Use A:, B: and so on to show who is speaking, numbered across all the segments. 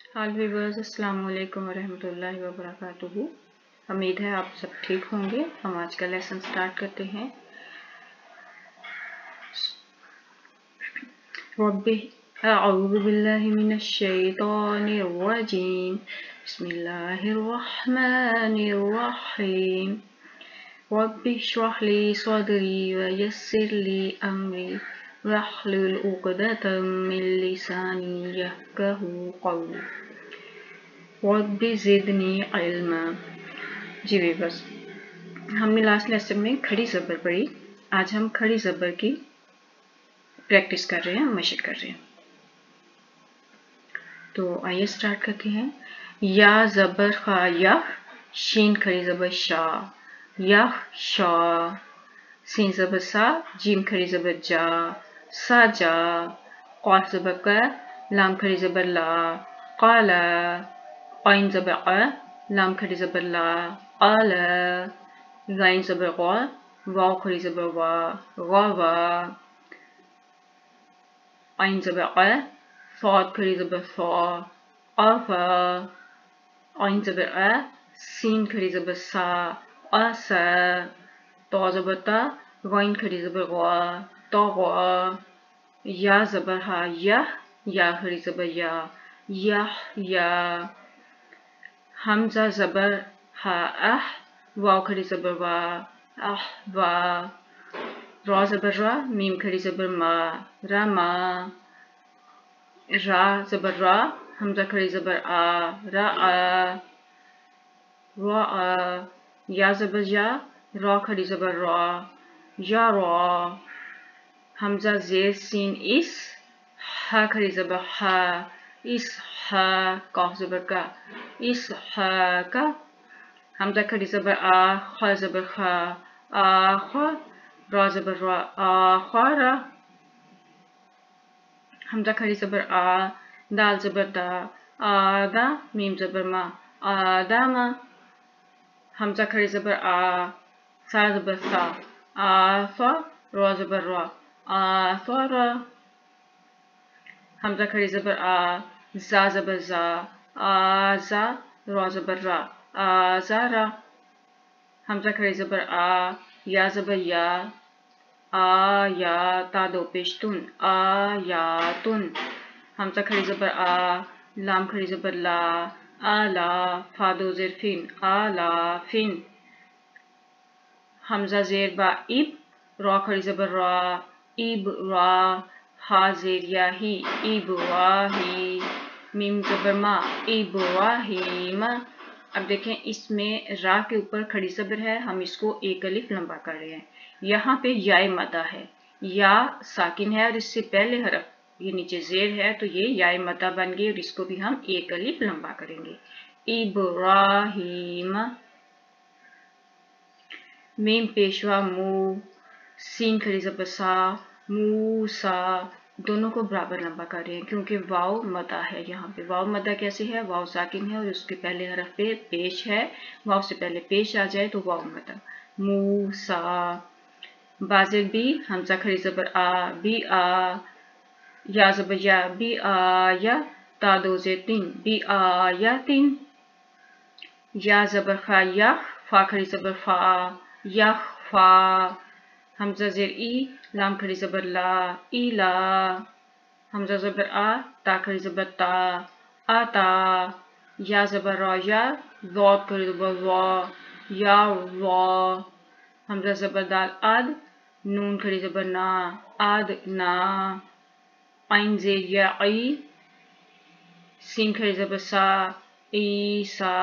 A: हाल viewers, अस्सलाम वालेकुम वरहमतुल्लाहि वबरकातुहू। उम्मीद है आप सब ठीक होंगे। हम आज का लेसन स्टार्ट करते हैं। रब्बी अऊज़ु बिल्लाहि मिनश शैतानिर रजीम। बिस्मिल्लाहिर रहमानिर रहीम। रब्बी इश्रह ली सदरी व यस्सिर ली अमरी वहलुल उक़दतम मिन लिसानी यफ़क़हू क़ौली रब्बी ज़िदनी इल्मा। जी व्यूअर्स, हमने लास्ट लेसन में खड़ी ज़बर पढ़ी। आज हम खड़ी ज़बर की प्रैक्टिस कर रहे हैं, मशक कर रहे हैं। तो आइए स्टार्ट करते हैं। या ज़बर खा यह, शीन खड़ी ज़बर शा, यह शा। सीन ज़बर सा, जीम खड़ी ज़बर जा, सा जा। क़ाफ ज़बर क़ा, लाम खड़ी ज़बर ला, क़ाला। आइन ज़बर अ, लाम खड़ी ज़बर ला, आला। ग़ाइन ज़बर ग़ा, वाव खड़ी ज़बर वा, ग़ावा। आइन ज़बर अ, फ़ाद खड़ी ज़बर फ़ा, आफ़ा। आइन ज़बर अ, सीन खड़ी ज़बर सा, आसा। तो ज़बर ता, ग़ाइन खड़ी ज़बर ग़ा, तग़ा। या ज़बर हा यह, या खड़ी ज़बर या, यह या। हमज़ा ज़बर हा अह, वाव खड़ी ज़बर वा, अह वा। रा ज़बर रा, मीम खड़ी ज़बर मा, रमा। रा ज़बर रा, हमज़ा खड़ी ज़बर आ, रा आ, रा आ। या ज़बर या, रा खड़ी ज़बर रा, या रा। हमज़ा ज़ेर सीन इस, हा खड़ी ज़बर हा, इस हा। काफ ज़बर का, इस हा का। हमज़ा खड़ी ज़बर आ, खा ज़बर खा, आ खा। रा ज़बर रा, आ खा रा। हमज़ा खड़ी ज़बर आ, दाल ज़बर दा, आदा। मीम ज़बर मा, आदामा। हमज़ा खड़ी ज़बर आ, सा ज़बर सा, आफा। रा ज़बर रा, आफारा। हमज़ा खड़ी ज़बर आ, जा ज़बर जा, आजा। रा ज़बर रा, आज़ारा। हमज़ा खड़ी ज़बर आ, या ज़बर या, आ या। ता दो पेश तुन, आ या तुन। हमज़ा खड़ी ज़बर आ, लाम खड़ी ज़बर ला, आला। फा दो ज़ेर फिन, आला फिन। हमज़ा ज़ेर बा इब, रा खड़ी ज़बर रा, इब रा। हा ज़ेर या ही, इब वाही। मीम ज़बर मा, इब वाहीमा। अब देखें, इसमें रा के ऊपर खड़ी ज़बर है, हम इसको एक अलिफ लंबा कर रहे हैं। यहाँ पे याए मदा है, या साकिन है और इससे पहले हरफ ये नीचे ज़ेर है, तो ये याए मदा बन गई और इसको भी हम एक अलिफ लंबा करेंगे। इब्राहीम। मीम पेशवा मू, सीन खड़ी ज़बर सा, मूसा। दोनों को बराबर लंबा कर रहे हैं क्योंकि वाव मदा है। यहाँ पे वाव मदा कैसे है, वाव साकिन है और उसके पहले हरफ पे पेश है। वाव से पहले पेश आ जाए तो वाव मदा। मूसा। बाज़िल बी, हमज़ा खड़ी ज़बर आ, बी आ। या ज़बर या, बी आ या। ता दो ज़ेर तीन, बी आ या तीन। या ज़बर खा या, फा खड़ी ज़बर फा, या फा। हमज़ा ज़ेर ई, लाम खड़ी ज़बर ला, इला। हमज़ा ज़बर आ, ता खड़ी ज़बर ता, आता। या ज़बर रा या, ज़ाद खड़ी ज़बर वा, या वा। हमज़ा ज़बर दाल आद, नून खड़ी ज़बर ना, आद ना। आइन ज़ेर या आई, सीन खड़ी ज़बर सा, ईसा।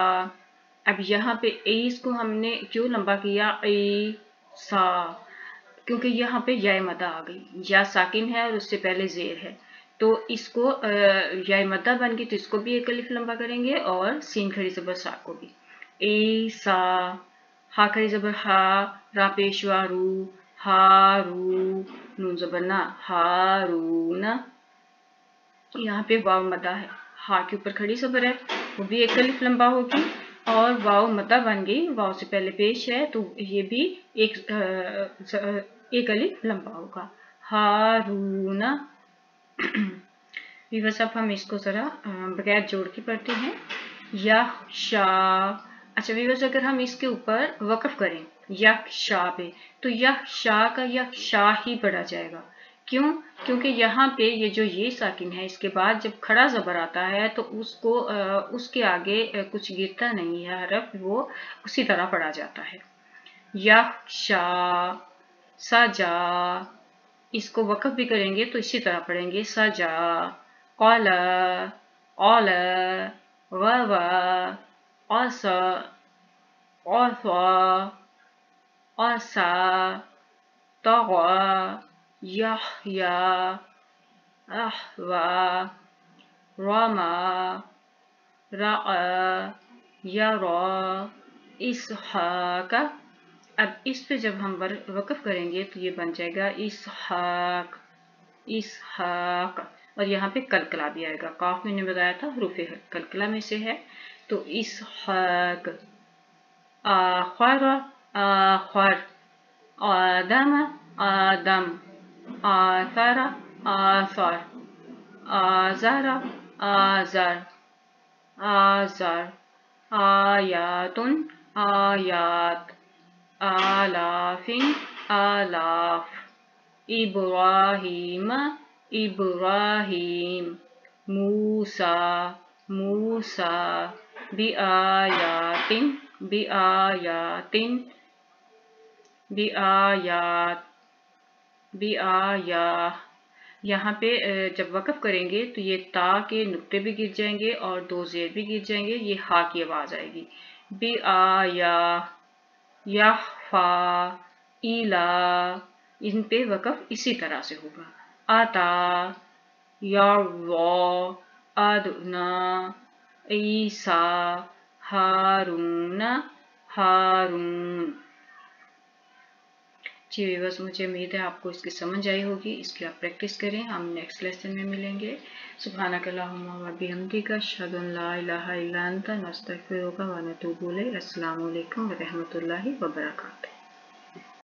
A: अब यहाँ पे ईस को हमने क्यों लंबा किया, ईसा, क्योंकि यहाँ पे या मदा आ गई। या साकिन है और उससे पहले ज़ेर है, तो इसको या मदा बन गई, तो इसको भी एक अलिफ लंबा करेंगे और सीन खड़ी ज़बर सा को भी। ईसा। हा खड़ी ज़बर हा, रा पेशवा रू, हारू। नून ज़बर ना, हारूना। यहाँ पे वाव मदा है, हा के ऊपर खड़ी ज़बर है, वो भी एक अलिफ लंबा होगी और वाव मदा बन गई। वाव से पहले पेश है तो ये भी एक अलिफ लंबा होगा। हारूना। व्यूअर्स अब हम इसको ज़रा बगैर जोड़ के पढ़ते हैं। यख्शा। अच्छा व्यूअर्स, अगर हम इसके ऊपर वक़फ़ करें यख्शा पे, तो यख्शा का यख्शा ही पढ़ा जाएगा। क्यों? क्योंकि यहाँ पे ये जो ये साकिन है, इसके बाद जब खड़ा ज़बर आता है तो उसको उसके आगे कुछ गिरता नहीं है हरफ, वो उसी तरह पढ़ा जाता है। यख्शा, सजा, इसको वक़फ़ भी करेंगे तो इसी तरह पढ़ेंगे सजा। क़ाल, क़ाल, ग़वा, क़सा, क़सा, क़सा, तग़ा, यहया, अहवा, रमा, रआ, यरा, इसहाक। अब इस पे जब हम वक़फ़ करेंगे तो ये बन जाएगा इसहाक, इसहाक। और यहाँ पे कलकला भी आएगा, काफ मैंने बताया था हरूफ कलकला में से है, तो इसहाक। आखर, आखर, आदम, आदम, आथर, आथर, आज़र, आज़र, आज़र, आयातुन, आयात, आलाफिन, आलाफ, इब्राहीम, इब्राहीम, मूसा, मूसा, बिआयातिन, बिआयातिन, बिआयात, बिआया। यहाँ पे जब वक़फ़ करेंगे तो ये ता के नुक्ते भी गिर जाएंगे और दो ज़ेर भी गिर जाएंगे, ये हा की आवाज़ आएगी। बिआया, यहफा, इला, इन पे वक़फ़ इसी तरह से होगा। आता, यर्वा, अदना, ईसा, हारून, हारून। जी व्यूअर्स, मुझे उम्मीद है आपको इसकी समझ आई होगी। इसकी आप प्रैक्टिस करें, हम नेक्स्ट लेसन में मिलेंगे। सुब्हानक अल्लाहुम्मा व बिहम्दिका, अशहदु अन ला इलाहा इल्ला अंता, नस्तगफिरुका व नतूबु इलैक। अस्सलामु अलैकुम व रहमतुल्लाहि व बरकातुहू।